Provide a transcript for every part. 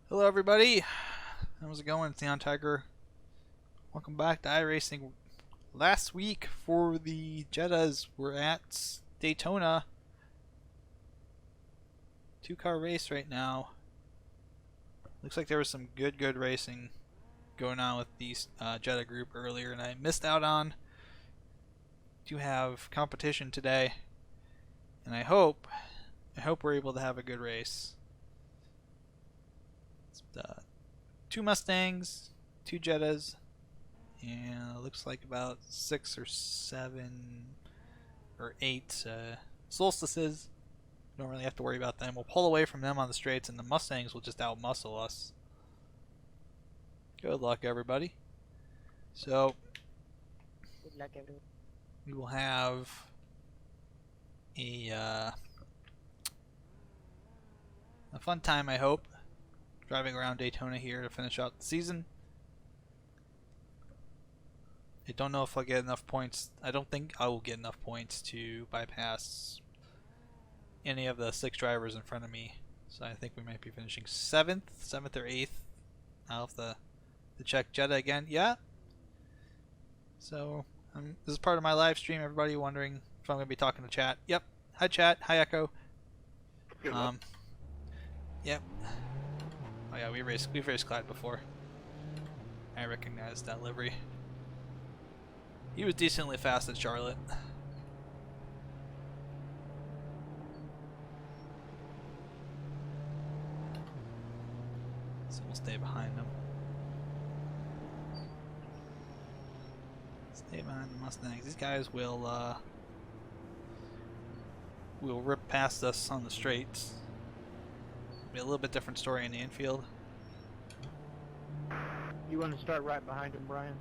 Hello everybody, how's it going? It's Neon Tiger. Welcome back to iRacing. Last week for the Jettas, we're at Daytona. 2-car race right now. Looks like there was some good racing going on with the Jetta group earlier, and I missed out on. Do have competition today, and I hope we're able to have a good race. Two Mustangs, two Jettas, and it looks like about 6 or 7 or 8 Solstices. Don't really have to worry about them. We'll pull away from them on the straights, and the Mustangs will just outmuscle us. Good luck, everybody. So, Good luck, everyone. we will have a fun time, I hope, driving around Daytona here to finish out the season. I don't know if I'll get enough points. I don't think I will get enough points to bypass any of the 6 drivers in front of me. So I think we might be finishing 7th or 8th. I'll have to check Jetta again. Yeah. So this is part of my live stream. Everybody wondering if I'm going to be talking to chat. Yep. Hi chat. Hi Echo. Yep. Oh yeah, we've raced Clyde before. I recognize that livery. He was decently fast at Charlotte. So we'll stay behind him. Stay behind the Mustangs. These guys will rip past us on the straights. Be a little bit different story in the infield. You want to start right behind him, Brian?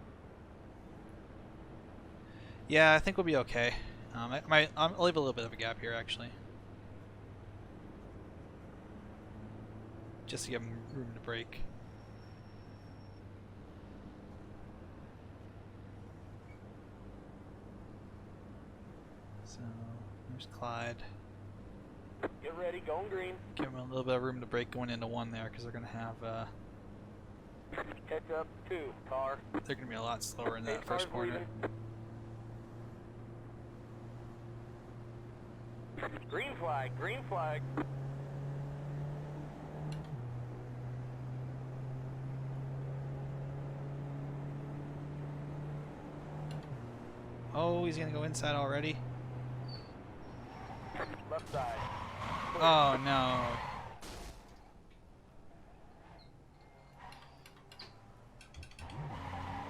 Yeah, I think we'll be okay. I'll leave a little bit of a gap here, actually. Just to give him room to brake. So, there's Clyde. Get ready, going green. Give him a little bit of room to brake going into 1 there, because they're going to have... Catch up 2, car. they're going to be a lot slower in that first corner. Green flag, green flag. Oh, he's going to go inside already? Left side. Clear. Oh, no.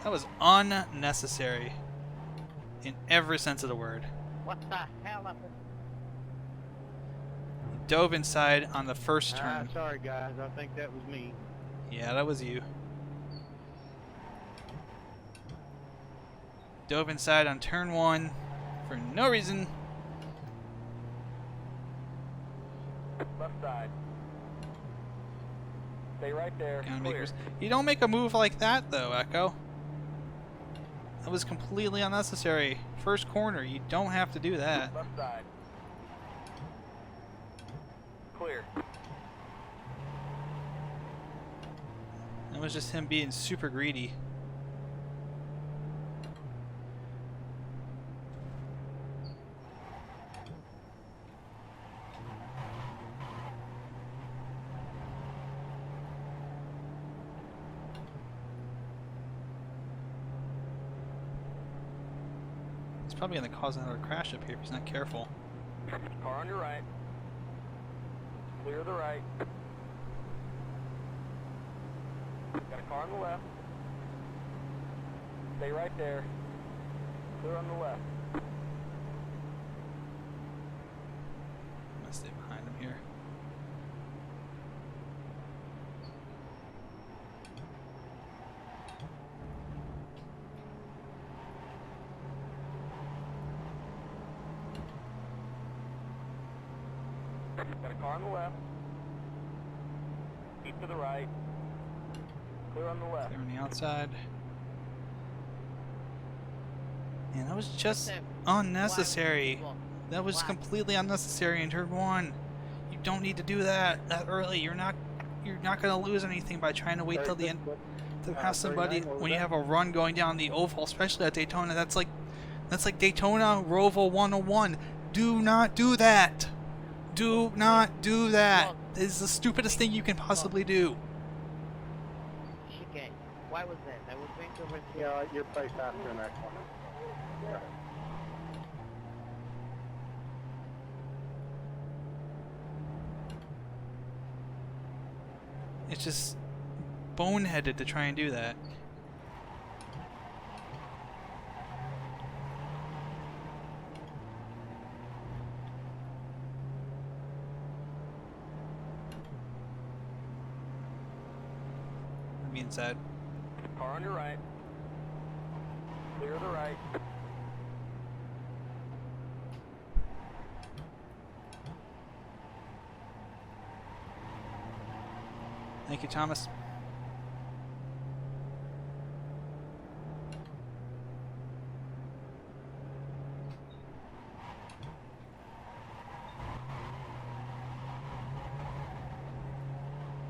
That was unnecessary. In every sense of the word. What the hell? He dove inside on the first turn. Sorry, guys. I think that was me. Yeah, that was you. Dove inside on turn 1 for no reason. Left side. Stay right there. Clear. You don't make a move like that, though, Echo. That was completely unnecessary. First corner, you don't have to do that. Left side. Clear. That was just him being super greedy. He's probably going to cause another crash up here if he's not careful. Car on your right. Clear the right. Got a car on the left. Stay right there. Clear on the left. I'm going to stay behind him here. Got a car on the left. Keep to the right. Clear on the left. Clear on the outside. And that was just unnecessary. That was completely unnecessary in turn 1. You don't need to do that early. You're you're not gonna lose anything by trying to wait till the end to pass somebody 39, what was when you that? have a run going down the oval, especially at Daytona. That's like Daytona Roval 101. Do not do that. Do not do that. It's the stupidest thing you can possibly do. Chicane. Why was that? That was Vancouver. Yeah, you're probably faster in that corner. It's just boneheaded to try and do that. That being said, Car on your right. Clear to the right. thank you, Thomas.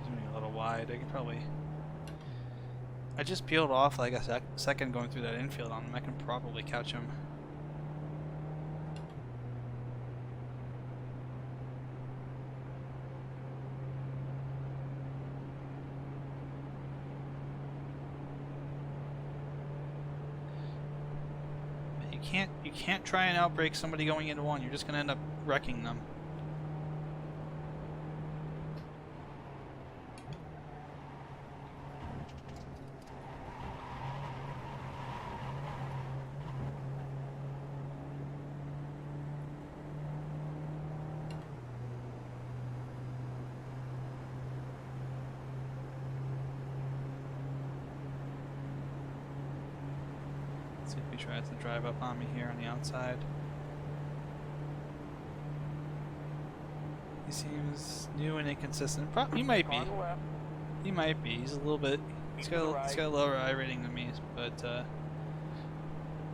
He's moving a little wide. I can probably. I just peeled off like a second going through that infield on him. I can probably catch him. You can't try and outbrake somebody going into one. You're just gonna end up wrecking them. See if he tries to drive up on me here on the outside. He seems new and inconsistent. He might be. Car on the left. He might be. He's a little bit. He's got a lower I rating than me, but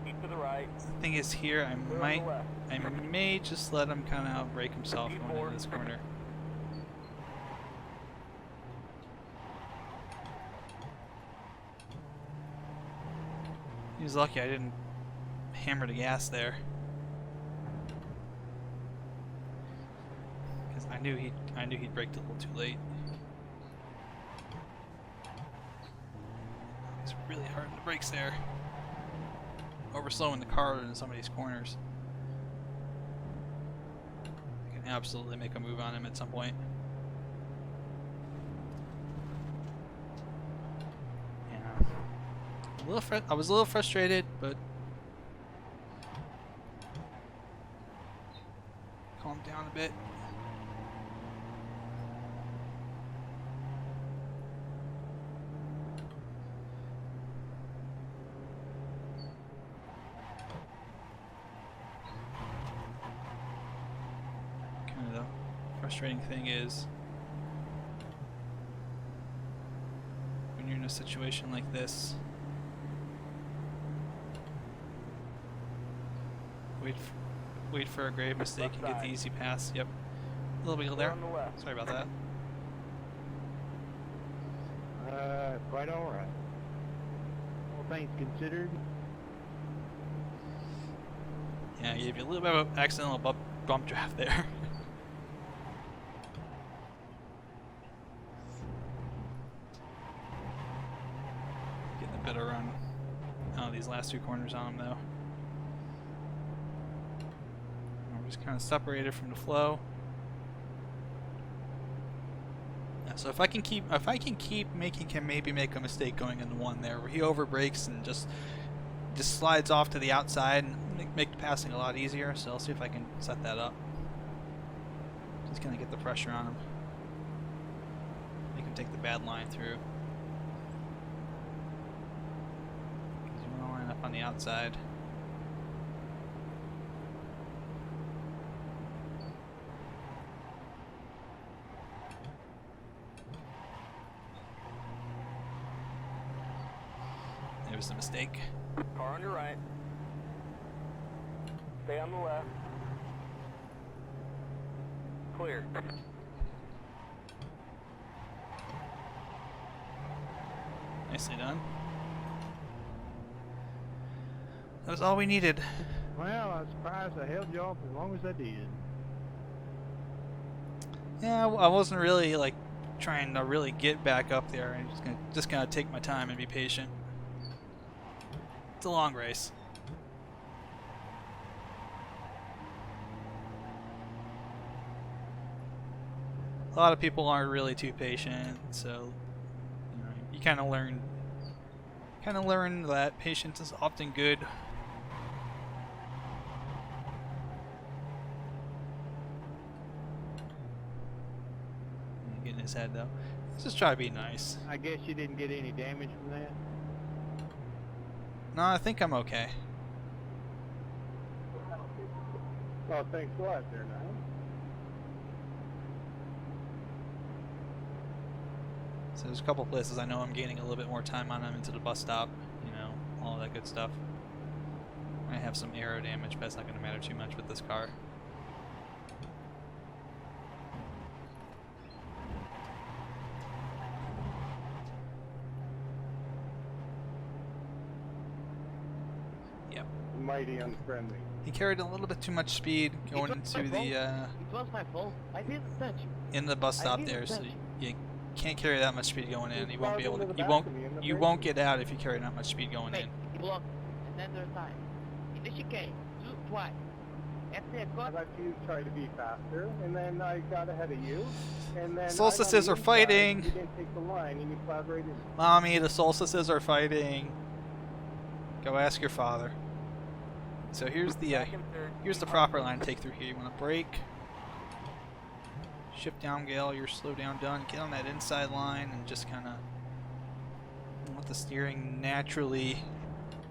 Keep to the right. the thing is here I Clear on the left. may just let him kind of outbrake himself Keep going forward. into this corner. He was lucky I didn't hammer the gas there, because I knew he'd braked a little too late. It's really hard on the brakes there. Overslowing the car in some of these corners. I can absolutely make a move on him at some point. Yeah. I was a little frustrated, but calm down a bit. Kind of the frustrating thing is when you're in a situation like this, wait for a grave mistake and get the easy pass. Yep. A little wiggle Clear there. on the left. Sorry about that. Quite alright. All things considered. Yeah, I gave you a little bit of an accidental bump draft there. Getting a better run out of these last two corners on him though. We're just kind of separated from the flow. Yeah, so if I can keep making him maybe make a mistake going into one there where he overbrakes and just slides off to the outside and make the passing a lot easier. So I'll see if I can set that up. Just gonna get the pressure on him. Make him take the bad line through. Because you want to line up on the outside. There's the mistake. Car on your right. Stay on the left. Clear. Nicely done. That was all we needed. Well, I'm surprised I held you off as long as I did. Yeah, I wasn't really like trying to really get back up there. I'm just gonna take my time and be patient. It's a long race. A lot of people aren't really too patient, so you know, you kind of learn that patience is often good. Get in his head though. Let's just try to be nice. I guess you didn't get any damage from that. No, I think I'm okay. Well, thanks a lot there, now. So there's a couple places I know I'm gaining a little bit more time on. I'm into the bus stop, you know, all that good stuff. I have some aero damage, but it's not going to matter too much with this car. Yep. Mighty unfriendly. He carried a little bit too much speed going into the It was my fault. I didn't touch you. in the bus I stop didn't there, so touch you. you can't carry that much speed going in. You You won't be able plowed to. into the You back of me in the you break. won't get out if you carry that much speed going in. You blocked, and then there's time. In the chicane, twice. After a I cut, let you try to be faster, and then I got ahead of you, and then Solstices I are got on the inside, fighting. You didn't take the line, and you plowed right in. Mommy, the solstices are fighting. Go ask your father. So here's the Back in third. here's the proper line to take through here. You want to brake, shift down, Gale. You're slow down, done. Get on that inside line and just kind of let the steering naturally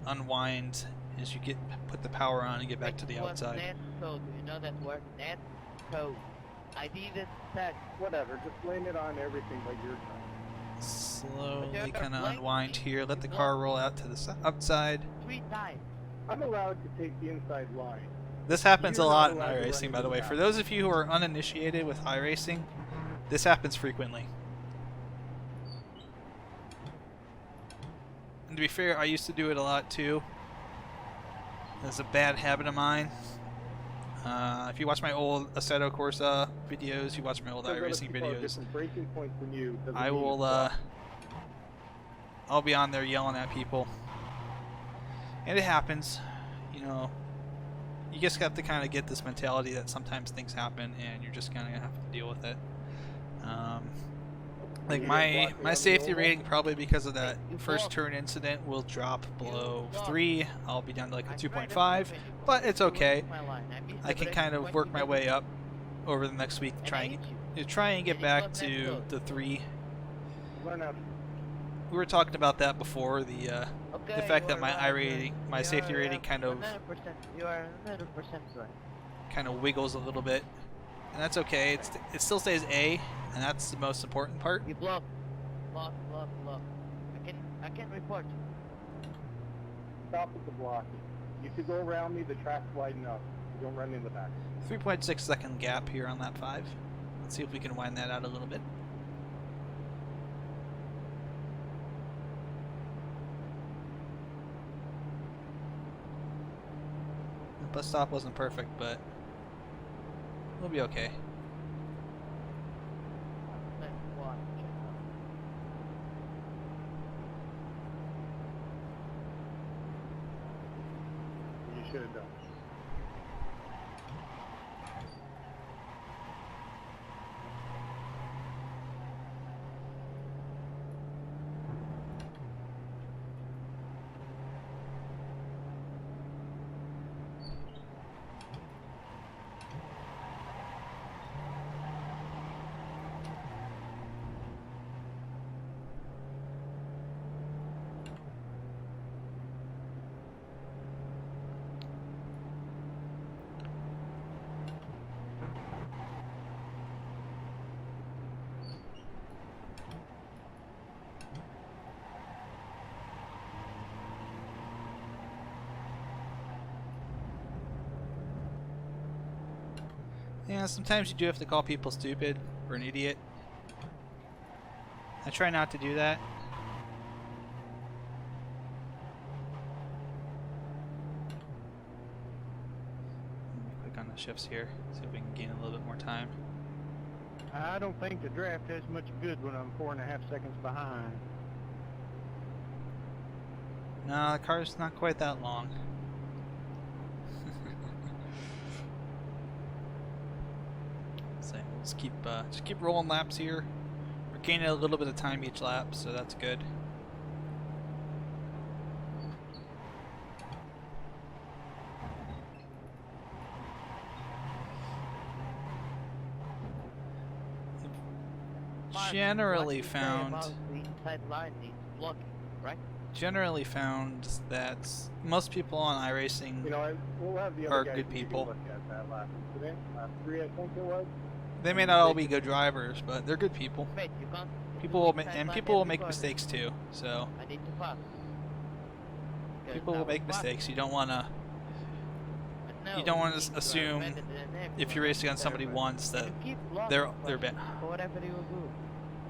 unwind as you put the power on and get back to the outside. Net code. Do you know that word? Net code. I didn't touch. Whatever, just blame it on everything but your time. Slowly kind of unwind here. Let the car roll out to the outside. 3 times. I'm allowed to take the inside line. This happens a You're lot not in allowed to run iRacing, by into the way. the For back. those of you who are uninitiated with iRacing, this happens frequently. And to be fair, I used to do it a lot too. It's a bad habit of mine. If you watch my old Assetto Corsa videos, you watch my old Because other iRacing people have videos, different breaking points than you. doesn't I mean will, it's I'll be on there yelling at people. And it happens, you know. You just have to kind of get this mentality that sometimes things happen and you're just kind of have to deal with it. Like You my get blocked around the safety oval? rating, probably because of that You first blocked. turn incident, will drop below blocked. 3. I'll be down to like a I tried 2.5, to but it's okay. my line. missed I the can break kind of point work my because way up over the next week, and try I and hit you. try and get And it back was that to close. the 3. Learn how to We were talking about that before, the Okay, fact you that are my right, I rating, my you safety are, rating kind of 100%, you are 100% right. wiggles a little bit, and that's okay. It still stays A, and that's the most important part. You block. I can report you. stop at the blocking. You could go around me, the track's wide enough. You don't run in the back. 3.6 second gap here on lap 5. Let's see if we can wind that out a little bit. The bus stop wasn't perfect, but we'll be okay. Let's watch. You should have done. Yeah, sometimes you do have to call people stupid or an idiot. I try not to do that. shifts here. See if we can gain a little bit more time. I don't think the draft has much good when I'm 4.5 seconds behind. No, the car's not quite that long. So let's just keep rolling laps here. We're gaining a little bit of time each lap, so that's good. Generally What you say found about the inside line needs blocking, right? generally found that most people on iRacing You know, we'll have the are other guys good take a people. look at that last incident, last 3 I think it was. They may not all be good drivers, but they're good people. Wait, you can't. People will make mistakes too. So I need to pass. Because people I will was make passing. mistakes. You don't want to But no, you don't want need to are assume better than if everyone you're racing on else somebody there, once but that you keep blocking they're bad. for whatever you do.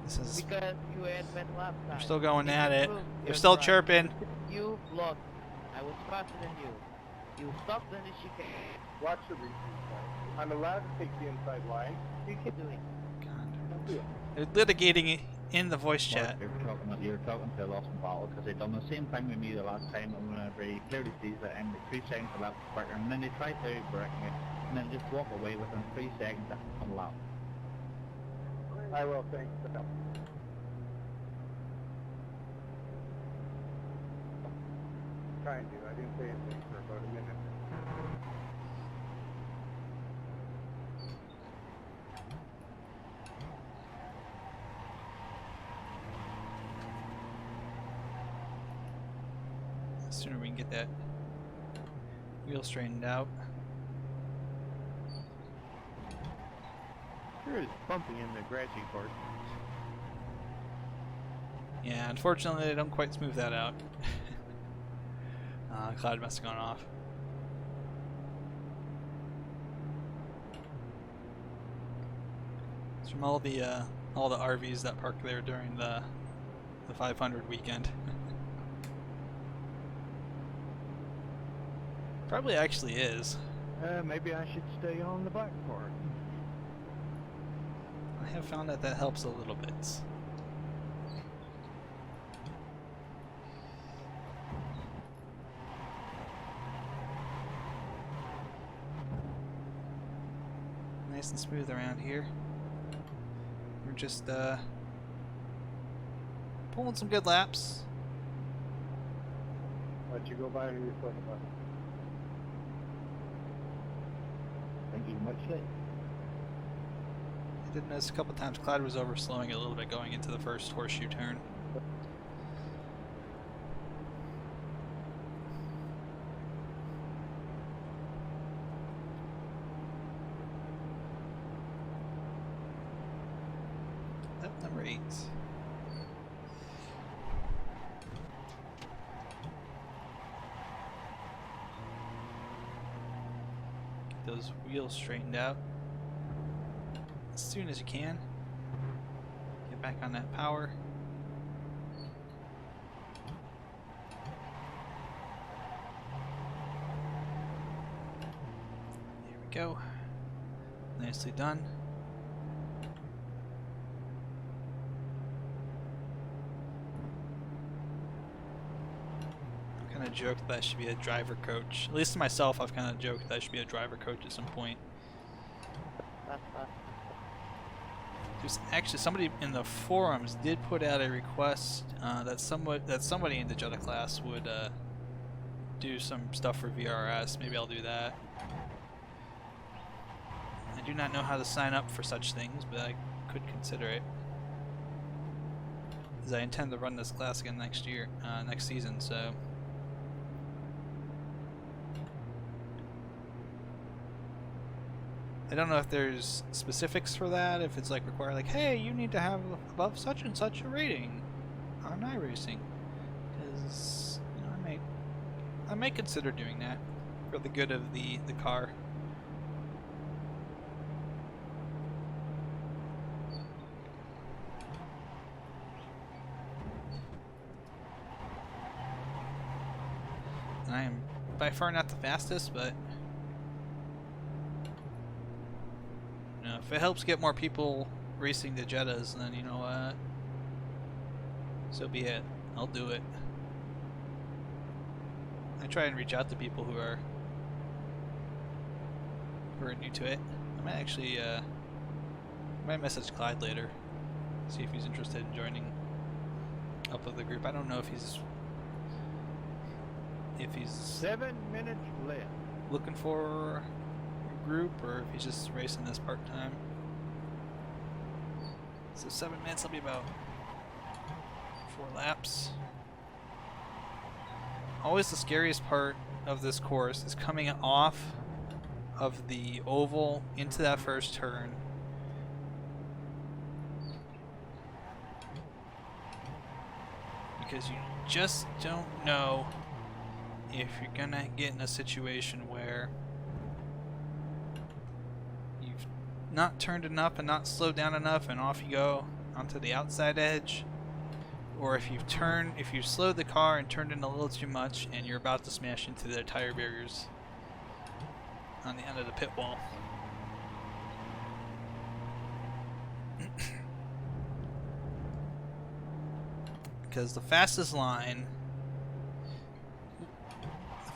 This is Because you had bad lap time. You're still going If at you it. prove They're you're still right, chirping. You blocked. I was faster than you. You stopped in the chicane. Watch the replay. I'm allowed to take the inside line. You keep doing. Don't do it. They're litigating in the voice Mark, chat. you're talking to a lost battle because they done the same thing with me the last time, and whenever he clearly sees that I'm 3 seconds a lap quicker, and then they try to break me, and then just walk away within 3 seconds on a lap. I will, thanks. Trying to. I didn't say anything for about a minute. The sooner we can get that wheel straightened out. Sure is bumpy in the grassy part. Yeah, unfortunately they don't quite smooth that out. Cloud must have gone off. It's from all the RVs that parked there during the 500 weekend. Probably actually is. Maybe I should stay on the back part. I have found that that helps a little bit. Nice and smooth around here. We're just pulling some good laps. Let you go by and reflect the button. Thank you much, Lee. I did notice a couple times Cloud was overslowing it a little bit going into the first horseshoe turn. Lap number 8. Get those wheels straightened out as soon as you can. Get back on that power. There we go. Nicely done. I kind of joked that I should be a driver coach. At least to myself, I've kind of joked that I should be a driver coach at some point. There's actually somebody in the forums did put out a request that somebody in the Jetta class would do some stuff for VRS. Maybe I'll do that. I do not know how to sign up for such things, but I could consider it, as I intend to run this class again next year, next season. So. I don't know if there's specifics for that, if it's like required, like, hey, you need to have above such and such a rating on iRacing, because you know, I may consider doing that for the good of the car. I am by far not the fastest, but it helps get more people racing the Jettas, then you know what? So be it. I'll do it. I try and reach out to people who are new to it. I might actually I might message Clyde later, see if he's interested in joining up with the group. I don't know if he's 7 minutes left. looking for a group or if he's just racing this part-time. So 7 minutes, will be about 4 laps. Always the scariest part of this course is coming off of the oval into that first turn. Because you just don't know if you're gonna get in a situation where you've not turned enough and not slowed down enough and off you go onto the outside edge, or if you've slowed the car and turned in a little too much and you're about to smash into the tire barriers on the end of the pit wall. Because the fastest line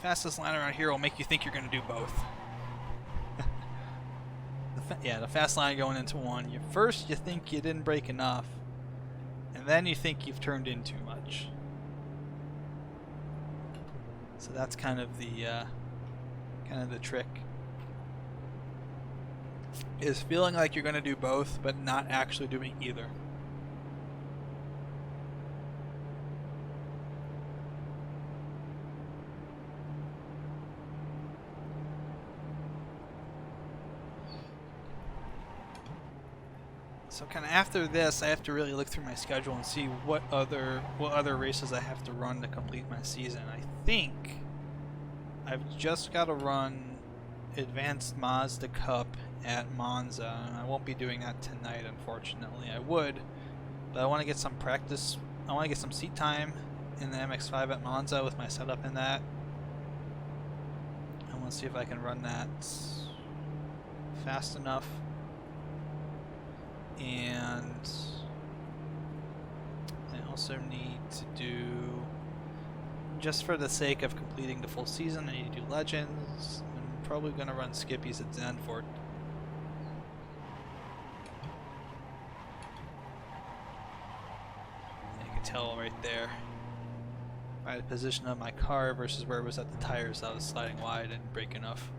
around here will make you think you're going to do both. The fast line going into one. First you think you didn't brake enough, and then you think you've turned in too much. So that's kind of the trick. Is feeling like you're going to do both, but not actually doing either. So kind of after this, I have to really look through my schedule and see what other races I have to run to complete my season. I think I've just got to run Advanced Mazda Cup at Monza. I won't be doing that tonight, unfortunately. I would, but I want to get some practice. I want to get some seat time in the MX-5 at Monza with my setup in that. I want to see if I can run that fast enough. And I also need to do, just for the sake of completing the full season, I need to do Legends. I'm probably going to run Skippies at Zandvoort. You can tell right there by the position of my car versus where it was at the tires, I was sliding wide and brake enough.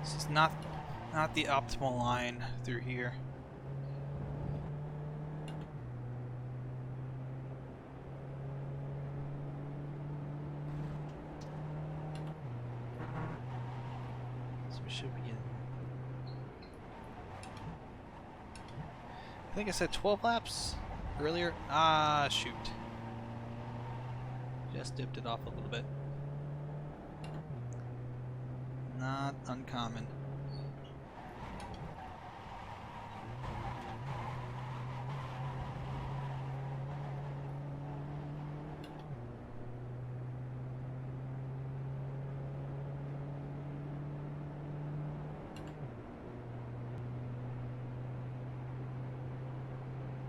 This is not the optimal line through here. So we should be in. I think I said 12 laps earlier. Ah, shoot. Just dipped it off a little bit. Not uncommon.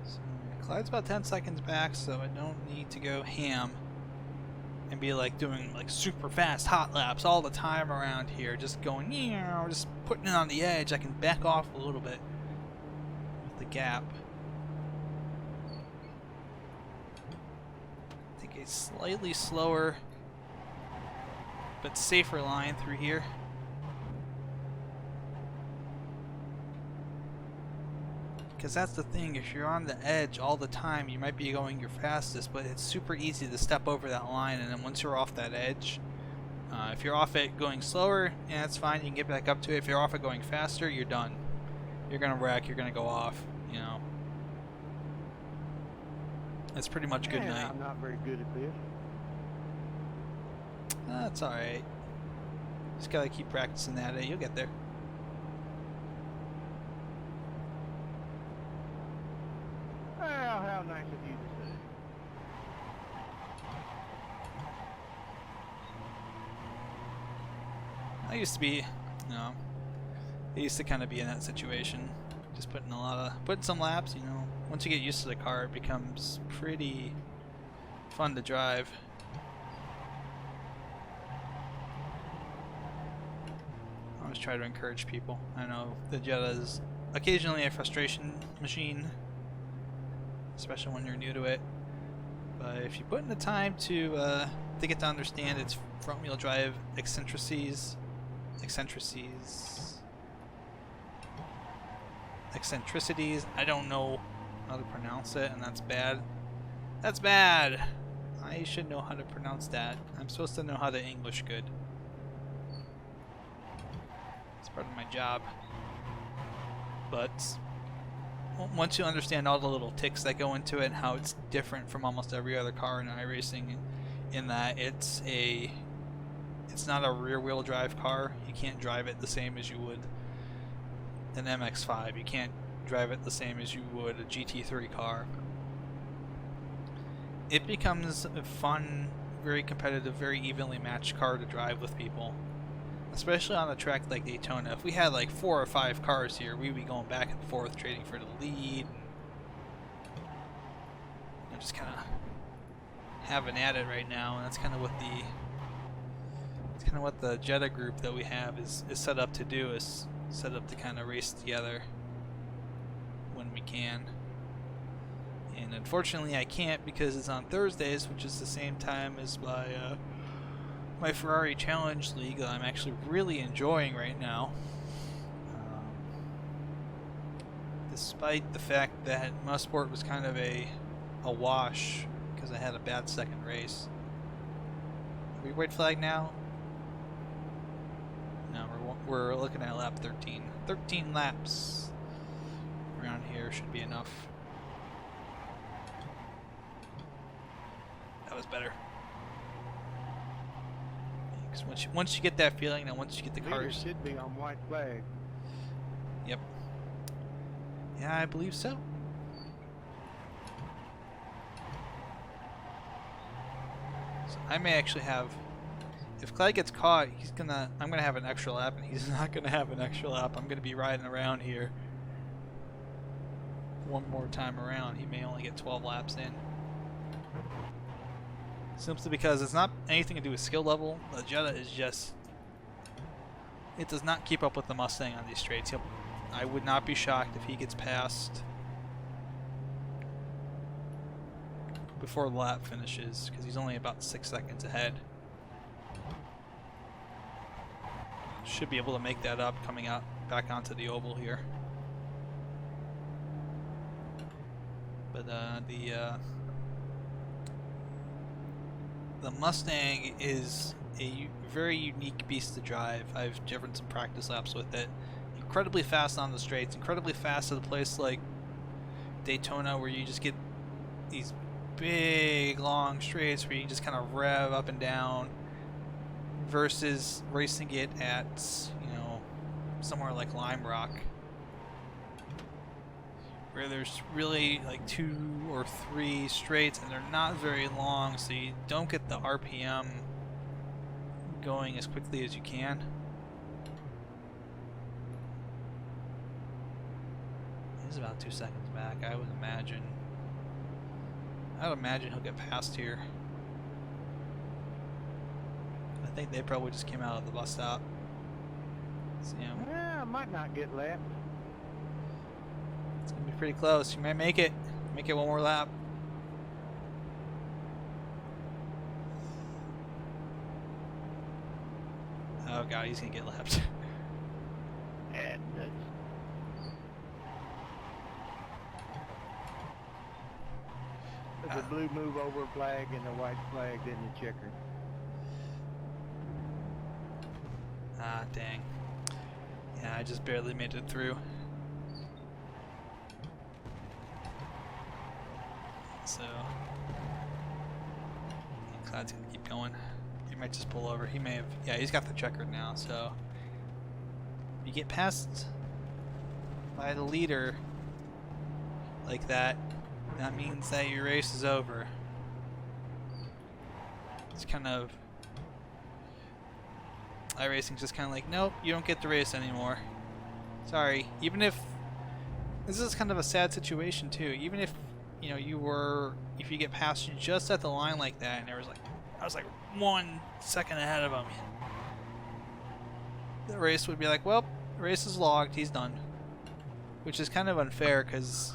So Clyde's about 10 seconds back, so I don't need to go ham and be like doing like super fast hot laps all the time around here, just going, just putting it on the edge. I can back off a little bit with the gap. Take a slightly slower but safer line through here. Because that's the thing, if you're on the edge all the time, you might be going your fastest, but it's super easy to step over that line, and then once you're off that edge, if you're off it going slower, yeah, that's fine, you can get back up to it. If you're off it going faster, you're done. You're going to wreck, you're going to go off, you know. That's pretty much good night. I'm not very good at this. That's alright. Just gotta keep practicing that, you'll get there. Well, how nice of you to say. I used to be, you know, I used to kind of be in that situation. Just putting some laps, you know. Once you get used to the car, it becomes pretty fun to drive. I always try to encourage people. I know the Jetta is occasionally a frustration machine, especially when you're new to it. But if you put in the time to get to understand its front-wheel drive eccentricities, I don't know how to pronounce it, and that's bad. That's bad! I should know how to pronounce that. I'm supposed to know how to English good. It's part of my job. But once you understand all the little ticks that go into it and how it's different from almost every other car in iRacing, in that it's not a rear-wheel drive car. You can't drive it the same as you would an MX-5. You can't drive it the same as you would a GT3 car. It becomes a fun, very competitive, very evenly matched car to drive with people. Especially on a track like Daytona. If we had like 4 or 5 cars here, we'd be going back and forth trading for the lead. And just kind of having at it right now, and that's kind of what the Jetta group that we have is set up to do, is set up to kind of race together when we can. And unfortunately I can't because it's on Thursdays, which is the same time as my Ferrari Challenge League that I'm actually really enjoying right now. Despite the fact that Mussport was kind of a wash because I had a bad second race. Are we white flag now? No, we're looking at lap 13. 13 laps around here should be enough. That was better. Because once you get that feeling, and once you get the Leader cars, should be on white flag. Yep. Yeah, I believe so. So I may actually have, if Clyde gets caught, I'm gonna have an extra lap, and he's not gonna have an extra lap. I'm gonna be riding around here one more time around. He may only get 12 laps in. Simply because it's not anything to do with skill level. The Jetta is just, it does not keep up with the Mustang on these straights. I would not be shocked if he gets past before the lap finishes, because he's only about 6 seconds ahead. Should be able to make that up coming out back onto the oval here. But the Mustang is a very unique beast to drive. I've driven some practice laps with it. Incredibly fast on the straights, incredibly fast at a place like Daytona where you just get these big long straights where you just kind of rev up and down, versus racing it at, you know, somewhere like Lime Rock where there's really like 2 or 3 straights and they're not very long, so you don't get the RPM going as quickly as you can. He's about 2 seconds back. I would imagine he'll get past here. I think they probably just came out of the bus stop. See him. Yeah, I might not get lapped. It's gonna be pretty close. You might make it. Make it one more lap. Oh god, he's gonna get lapped. And the blue move over flag and the white flag, then the checker. Ah, dang. Yeah, I just barely made it through. So, Cloud's gonna keep going. He might just pull over. He may have, yeah, he's got the checkered now, so if you get passed by the leader like that, that means that your race is over. It's kind of, iRacing's just kind of like, nope, you don't get to race anymore. Sorry. Even if this is kind of a sad situation too. Even if you know if you get past just at the line like that, and I was like 1 second ahead of him, the race would be like, well, the race is logged, he's done. Which is kind of unfair because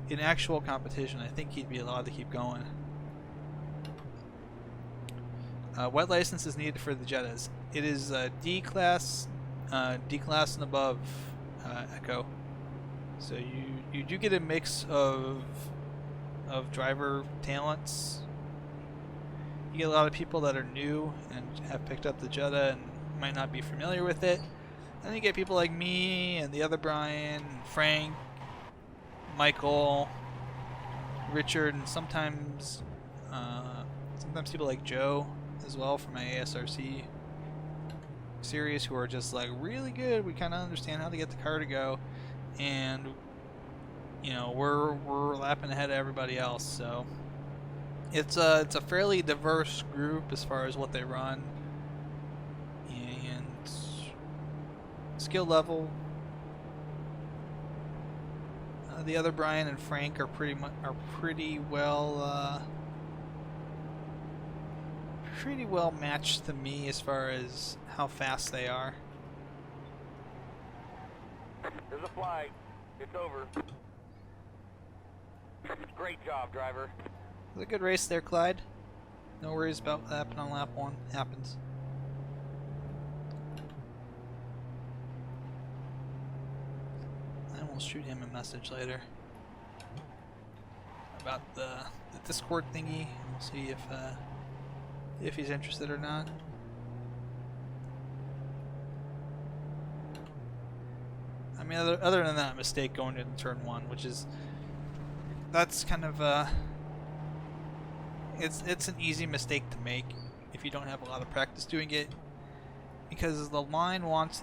in actual competition, I think he'd be allowed to keep going. Wet license is needed for the Jettas. It is D class and above, Echo. So you do get a mix of driver talents. You get a lot of people that are new and have picked up the Jetta and might not be familiar with it. And then you get people like me and the other Brian, Frank, Michael, Richard, and sometimes people like Joe as well from my ASRC series who are just like really good. We kind of understand how to get the car to go, and you know we're lapping ahead of everybody else. So it's a fairly diverse group as far as what they run and skill level. The other Brian and Frank are pretty well matched to me as far as how fast they are. There's a flag. It's over. Great job, driver. It was a good race there, Clyde. No worries about what happened on lap 1. Happens. I will shoot him a message later about the Discord thingy. We'll see if he's interested or not. I mean, other than that mistake going into turn 1, which is that's kind of it's an easy mistake to make if you don't have a lot of practice doing it, because the line wants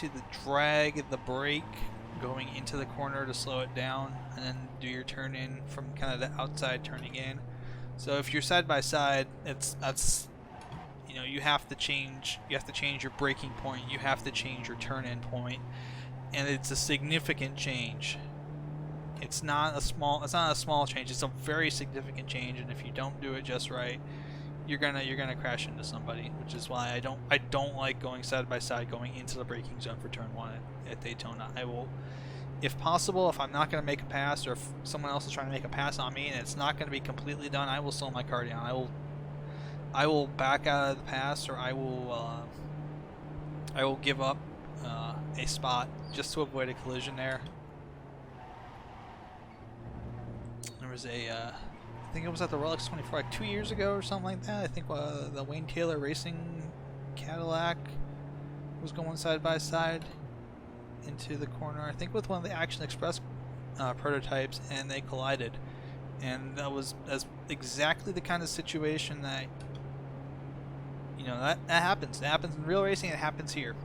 you to drag the brake going into the corner to slow it down, and then do your turn in from kind of the outside turning in. So if you're side by side, that's you know you have to change your braking point, you have to change your turn in point, and it's a significant change. It's not a small change. It's a very significant change, and if you don't do it just right, you're gonna crash into somebody, which is why I don't like going side by side going into the braking zone for turn 1 at Daytona. I will, if possible, if I'm not gonna make a pass, or if someone else is trying to make a pass on me and it's not gonna be completely done, I will slow my car down. I will back out of the pass, or I will give up a spot just to avoid a collision there. There was I think it was at the Relics 24 like 2 years ago or something like that. I think the Wayne Taylor Racing Cadillac was going side by side into the corner, I think with one of the Action Express prototypes, and they collided. And that's exactly the kind of situation that, you know, that happens. It happens in real racing, it happens here.